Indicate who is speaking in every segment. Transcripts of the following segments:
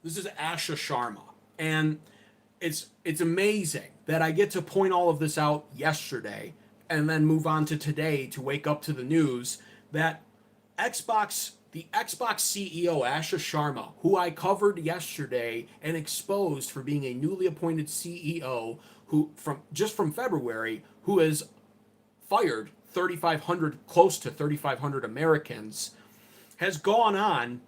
Speaker 1: This is Asha Sharma. And it's amazing that I get to point all of this out yesterday and then move on to today to wake up to the news that the Xbox CEO Asha Sharma, who I covered yesterday and exposed for being a newly appointed CEO who from February, who has fired 3,500, close to 3,500 Americans, has gone on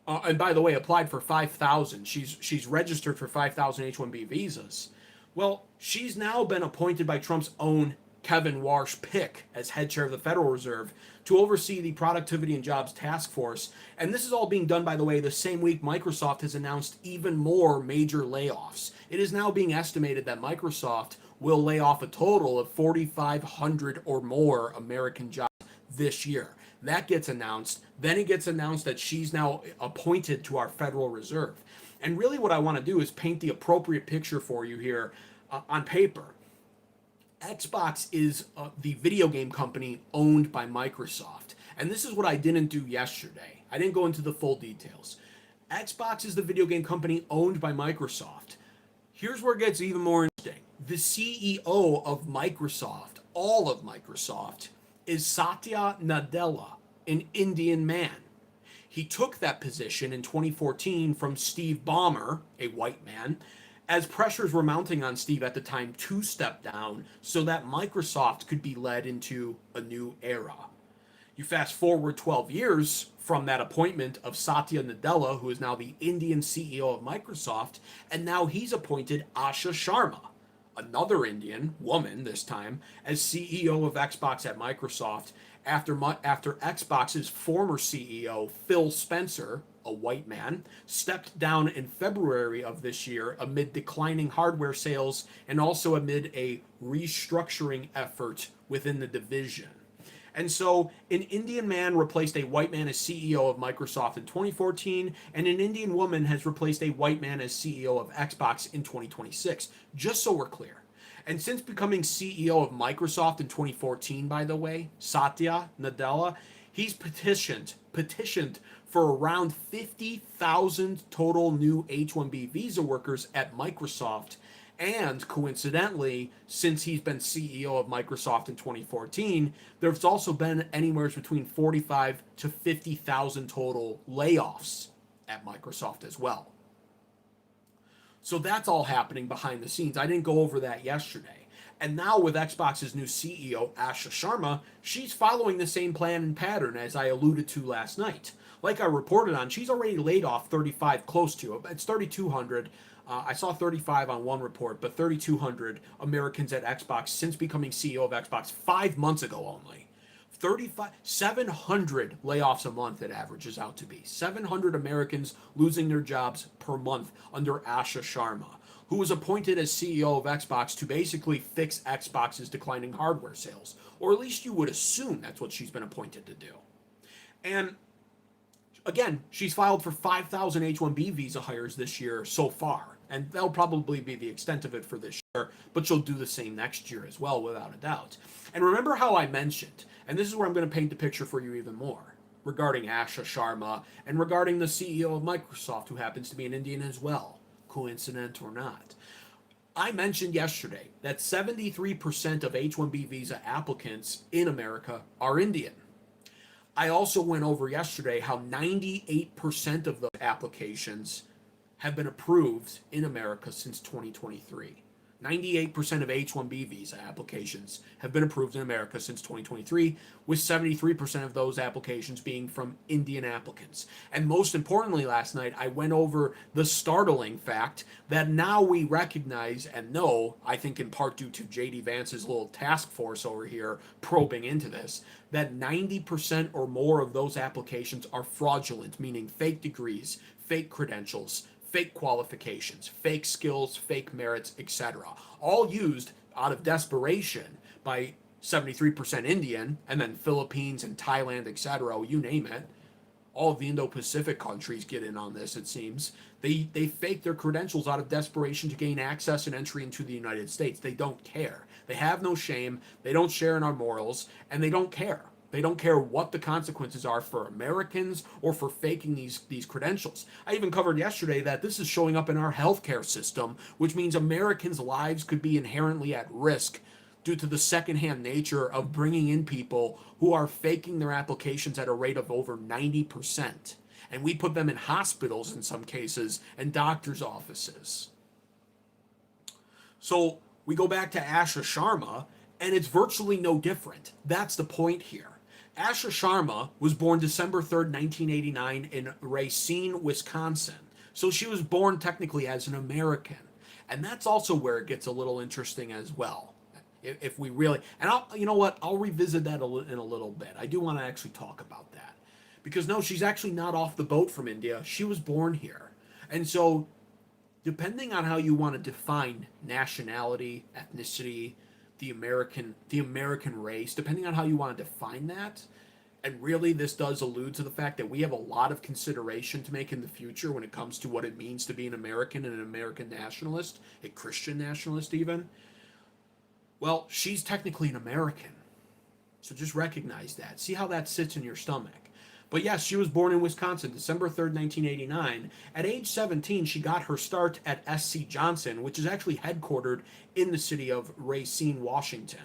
Speaker 1: and by the way, applied for 5,000. She's registered for 5,000 H-1B visas. Well, she's now been appointed by Trump's own Kevin Warsh pick as head chair of the Federal Reserve to oversee the Productivity and Jobs Task Force. And this is all being done, by the way, the same week Microsoft has announced even more major layoffs. It is now being estimated that Microsoft will lay off a total of 4,500 or more American jobs this year. That gets announced. Then it gets announced that she's now appointed to our Federal Reserve. And really, what I want to do is paint the appropriate picture for you here on paper. Xbox is the video game company owned by Microsoft. And this is what I didn't do yesterday. I didn't go into the full details. Xbox is the video game company owned by Microsoft. Here's where it gets even more interesting. The CEO of Microsoft, all of Microsoft, is Satya Nadella, an Indian man. He took that position in 2014 from Steve Ballmer, a white man, as pressures were mounting on Steve at the time to step down so that Microsoft could be led into a new era. You fast forward 12 years from that appointment of Satya Nadella, who is now the Indian CEO of Microsoft, and now he's appointed Asha Sharma, another Indian woman this time, as CEO of Xbox at Microsoft after Xbox's former CEO, Phil Spencer, a white man, stepped down in February of this year amid declining hardware sales and also amid a restructuring effort within the division. And so an Indian man replaced a white man as CEO of Microsoft in 2014, and an Indian woman has replaced a white man as CEO of Xbox in 2026, just so we're clear. And since becoming CEO of Microsoft in 2014, by the way, Satya Nadella, he's petitioned for around 50,000 total new H-1B visa workers at Microsoft. And coincidentally, since he's been CEO of Microsoft in 2014, there's also been anywhere between 45 to 50,000 total layoffs at Microsoft as well. So that's all happening behind the scenes. I didn't go over that yesterday. And now with Xbox's new CEO, Asha Sharma, she's following the same plan and pattern as I alluded to last night. Like I reported on, she's already laid off 35, close to, it's 3,200. I saw 35 on one report, but 3,200 Americans at Xbox since becoming CEO of Xbox 5 months ago only. 700 layoffs a month it averages out to be. 700 Americans losing their jobs per month under Asha Sharma, who was appointed as CEO of Xbox to basically fix Xbox's declining hardware sales. Or at least you would assume that's what she's been appointed to do. And again, she's filed for 5,000 H-1B visa hires this year so far, and that'll probably be the extent of it for this year, but she'll do the same next year as well, without a doubt. And remember how I mentioned, and this is where I'm going to paint the picture for you even more, regarding Asha Sharma and regarding the CEO of Microsoft, who happens to be an Indian as well, coincident or not. I mentioned yesterday that 73% of H-1B visa applicants in America are Indian. I also went over yesterday how 98% of the applications have been approved in America since 2023. 98% of H-1B visa applications have been approved in America since 2023, with 73% of those applications being from Indian applicants. And most importantly, last night, I went over the startling fact that now we recognize and know, I think in part due to J.D. Vance's little task force over here probing into this, that 90% or more of those applications are fraudulent, meaning fake degrees, fake credentials, fake qualifications, fake skills, fake merits, etc. All used out of desperation by 73% Indian, and then Philippines and Thailand, etc., you name it. All of the Indo-Pacific countries get in on this, it seems. They fake their credentials out of desperation to gain access and entry into the United States. They don't care. They have no shame, they don't share in our morals, and they don't care. They don't care what the consequences are for Americans or for faking these credentials. I even covered yesterday that this is showing up in our healthcare system, which means Americans' lives could be inherently at risk due to the secondhand nature of bringing in people who are faking their applications at a rate of over 90%. And we put them in hospitals in some cases and doctors' offices. So we go back to Asha Sharma, and it's virtually no different. That's the point here. Asha Sharma was born December 3rd, 1989, in Racine, Wisconsin. So she was born technically as an American. And that's also where it gets a little interesting as well. If we really, and you know what, I'll revisit that in a little bit. I do want to actually talk about that. Because no, she's actually not off the boat from India. She was born here. And so, depending on how you want to define nationality, ethnicity, the American race, depending on how you want to define that, and really this does allude to the fact that we have a lot of consideration to make in the future when it comes to what it means to be an American and an American nationalist, a Christian nationalist even. Well, she's technically an American. So just recognize that. See how that sits in your stomach. But yes, she was born in Wisconsin, December 3rd, 1989. At age 17, she got her start at SC Johnson, which is actually headquartered in the city of Racine, Washington.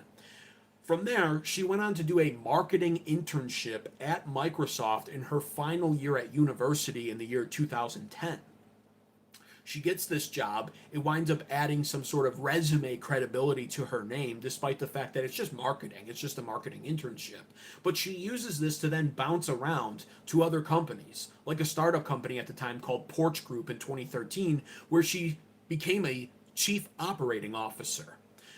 Speaker 1: From there, she went on to do a marketing internship at Microsoft in her final year at university in the year 2010. She gets this job. It winds up adding some sort of resume credibility to her name, despite the fact that it's just marketing. It's just a marketing internship. But she uses this to then bounce around to other companies, like a startup company at the time called Porch Group in 2013, where she became a chief operating officer.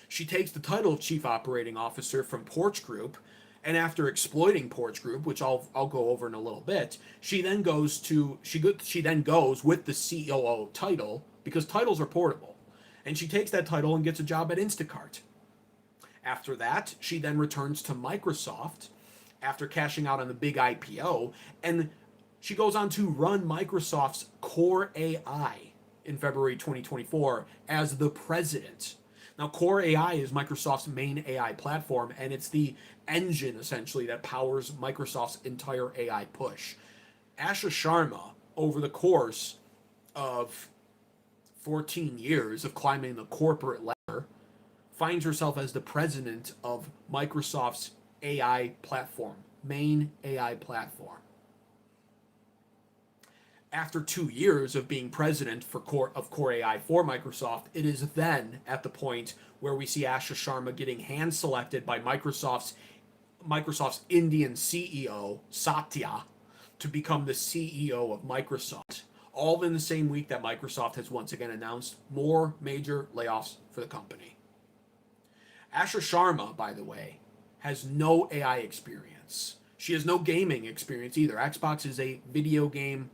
Speaker 1: She takes the title of chief operating officer from Porch Group, and after exploiting Porch Group, which I'll go over in a little bit, she then goes with the COO title, because titles are portable, and she takes that title and gets a job at Instacart. After that, she then returns to Microsoft after cashing out on the big IPO, and she goes on to run Microsoft's Core AI in February 2024 as the president. Now, Core AI is Microsoft's main AI platform, and it's the engine, essentially, that powers Microsoft's entire AI push. Asha Sharma, over the course of 14 years of climbing the corporate ladder, finds herself as the president of Microsoft's AI platform, main AI platform. After 2 years of being president of Core AI for Microsoft, it is then at the point where we see Asha Sharma getting hand selected by Microsoft's Indian CEO, Satya, to become the CEO of Microsoft. All in the same week that Microsoft has once again announced more major layoffs for the company. Asha Sharma, by the way, has no AI experience. She has no gaming experience either. Xbox is a video game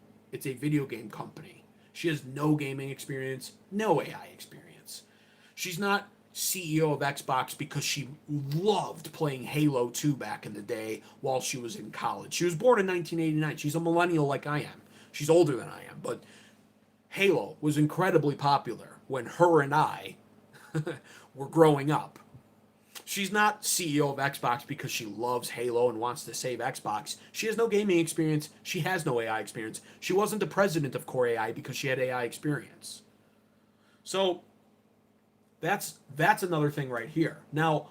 Speaker 1: company. She has no gaming experience, no AI experience. She's not CEO of Xbox because she loved playing Halo 2 back in the day while she was in college. She was born in 1989. She's a millennial like I am. She's older than I am, but Halo was incredibly popular when her and I were growing up. She's not CEO of Xbox because she loves Halo and wants to save Xbox. She has no gaming experience. She has no AI experience. She wasn't the president of Core AI because she had AI experience. So that's another thing right here. Now,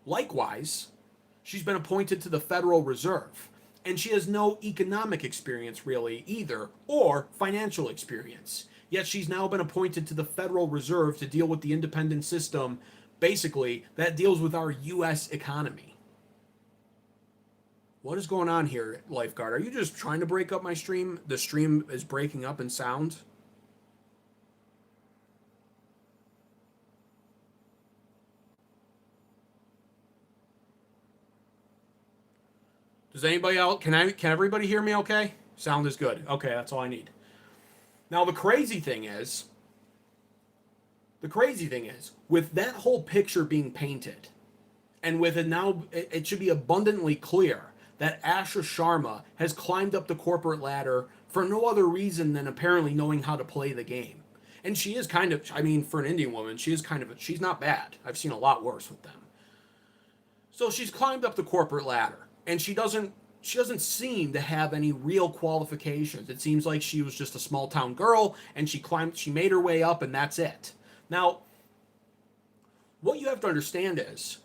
Speaker 1: likewise, she's been appointed to the Federal Reserve, and she has no economic experience really either, or financial experience. Yet she's now been appointed to the Federal Reserve to deal with the independent system, basically, that deals with our U.S. economy. What is going on here, Lifeguard? Are you just trying to break up my stream? The stream is breaking up in sound? Does anybody else, can everybody hear me okay? Sound is good. Okay, that's all I need. Now the crazy thing is, with that whole picture being painted, and with it now, it should be abundantly clear that Asha Sharma has climbed up the corporate ladder for no other reason than apparently knowing how to play the game. And she is kind of, I mean, for an Indian woman, she's not bad. I've seen a lot worse with them. So she's climbed up the corporate ladder. and she doesn't seem to have any real qualifications. It seems like she was just a small town girl and she made her way up and that's it. Now, what you have to understand is,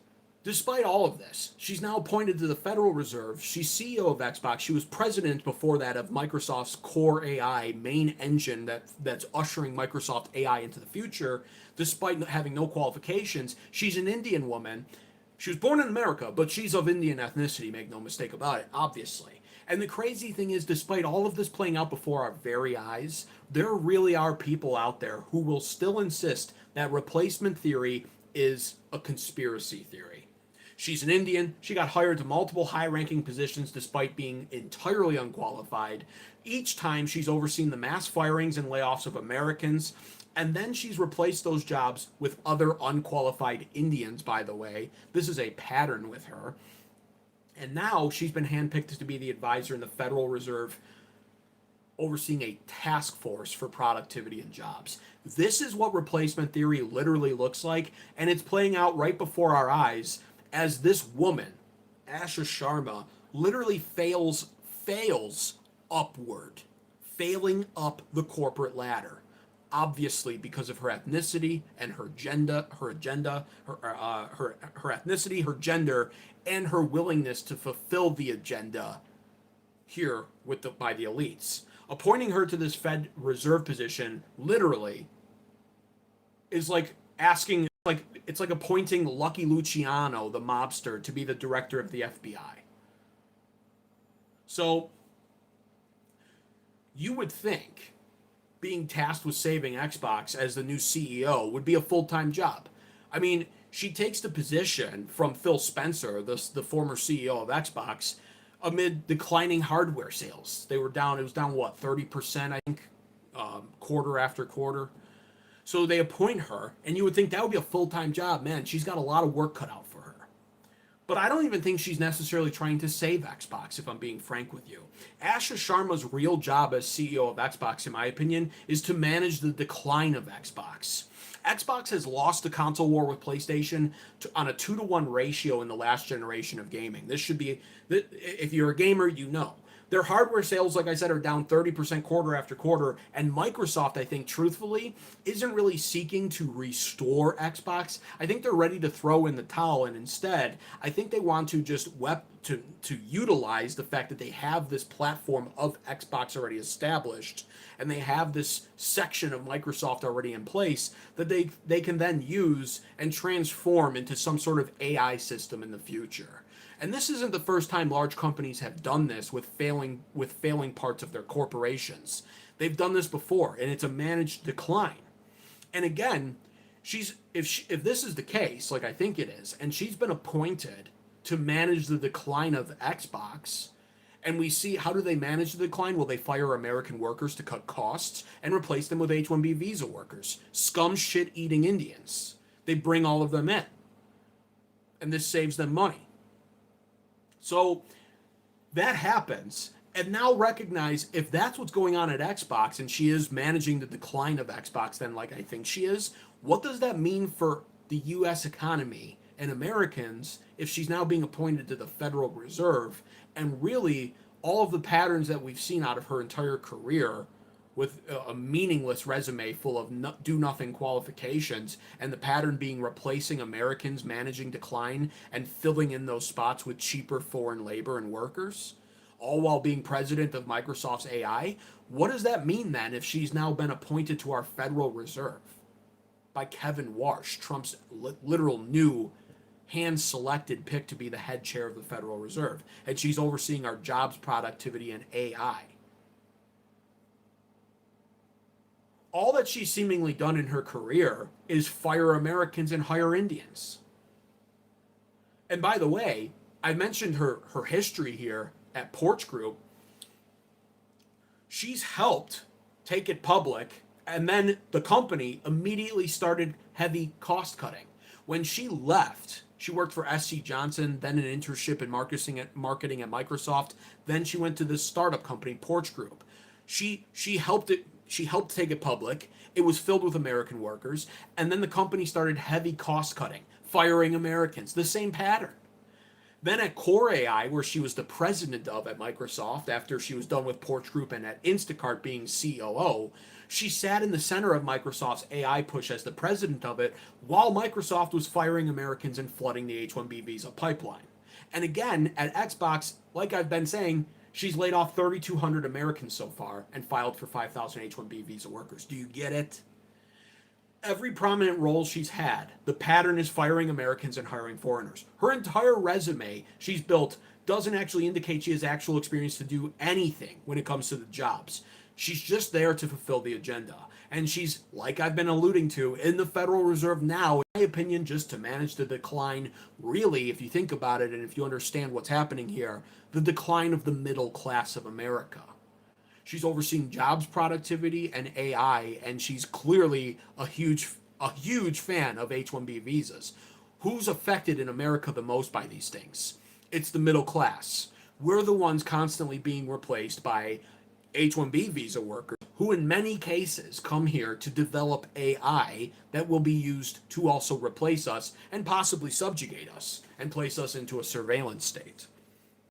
Speaker 1: despite all of this, she's now appointed to the Federal Reserve. She's CEO of Xbox. She was president before that of Microsoft's Core AI main engine that's ushering Microsoft AI into the future. Despite having no qualifications, she's an Indian woman. She was born in America, but she's of Indian ethnicity, make no mistake about it, obviously. And the crazy thing is, despite all of this playing out before our very eyes, there really are people out there who will still insist that replacement theory is a conspiracy theory. She's an Indian. She got hired to multiple high ranking positions despite being entirely unqualified. Each time she's overseen the mass firings and layoffs of Americans. And then she's replaced those jobs with other unqualified Indians, by the way. This is a pattern with her. And now she's been handpicked to be the advisor in the Federal Reserve, overseeing a task force for productivity and jobs. This is what replacement theory literally looks like, and it's playing out right before our eyes as this woman, Asha Sharma, literally fails upward, failing up the corporate ladder. Obviously, because of her ethnicity and her ethnicity, her gender, and her willingness to fulfill the agenda here by the elites. Appointing her to this Fed Reserve position literally is like it's like appointing Lucky Luciano, the mobster, to be the director of the FBI. So you would think being tasked with saving Xbox as the new CEO would be a full-time job. I mean, she takes the position from Phil Spencer, the former CEO of Xbox, amid declining hardware sales. It was down what, 30%, I think, quarter after quarter. So they appoint her, and you would think that would be a full-time job. Man, she's got a lot of work cut out for her. But I don't even think she's necessarily trying to save Xbox, if I'm being frank with you. Asha Sharma's real job as CEO of Xbox, in my opinion, is to manage the decline of Xbox. Xbox has lost the console war with PlayStation on a 2-to-1 ratio in the last generation of gaming. This should be, if you're a gamer, you know. Their hardware sales, like I said, are down 30% quarter after quarter, and Microsoft, I think, truthfully, isn't really seeking to restore Xbox. I think they're ready to throw in the towel, and instead, I think they want to just to utilize the fact that they have this platform of Xbox already established, and they have this section of Microsoft already in place that they can then use and transform into some sort of AI system in the future. And this isn't the first time large companies have done this with failing parts of their corporations. They've done this before, and it's a managed decline. And again, if this is the case, like I think it is, and she's been appointed to manage the decline of Xbox, and we see, how do they manage the decline? Well, they fire American workers to cut costs and replace them with H-1B visa workers, scum shit eating Indians. They bring all of them in, and this saves them money. So that happens, and now recognize, if that's what's going on at Xbox and she is managing the decline of Xbox, then like I think she is, what does that mean for the US economy and Americans if she's now being appointed to the Federal Reserve, and really all of the patterns that we've seen out of her entire career with a meaningless resume full of do-nothing qualifications, and the pattern being replacing Americans managing decline and filling in those spots with cheaper foreign labor and workers, all while being president of Microsoft's AI? What does that mean then if she's now been appointed to our Federal Reserve by Kevin Warsh, Trump's literal new hand-selected pick to be the head chair of the Federal Reserve, and she's overseeing our jobs, productivity, and AI? All that she's seemingly done in her career is fire Americans and hire Indians. And by the way, I mentioned her history here at Porch Group. She's helped take it public, and then the company immediately started heavy cost cutting. When she left, she worked for SC Johnson, then an internship in marketing at Microsoft. Then she went to this startup company, Porch Group. She helped take it public. It was filled with American workers, and then the company started heavy cost cutting, firing Americans. The same pattern. Then at Core AI, where she was the president of at Microsoft after she was done with Porch Group and at Instacart being COO, she sat in the center of Microsoft's AI push as the president of it while Microsoft was firing Americans and flooding the H-1B visa pipeline. And again, at Xbox, like I've been saying, she's laid off 3,200 Americans so far and filed for 5,000 H-1B visa workers. Do you get it? Every prominent role she's had, the pattern is firing Americans and hiring foreigners. Her entire resume she's built doesn't actually indicate she has actual experience to do anything when it comes to the jobs. She's just there to fulfill the agenda. And she's, like I've been alluding to, in the Federal Reserve now, in my opinion, just to manage the decline, really, if you think about it and if you understand what's happening here, the decline of the middle class of America. She's overseeing jobs productivity and AI, and she's clearly a huge fan of H-1B visas. Who's affected in America the most by these things? It's the middle class. We're the ones constantly being replaced by H-1B visa workers who in many cases come here to develop AI that will be used to also replace us and possibly subjugate us and place us into a surveillance state.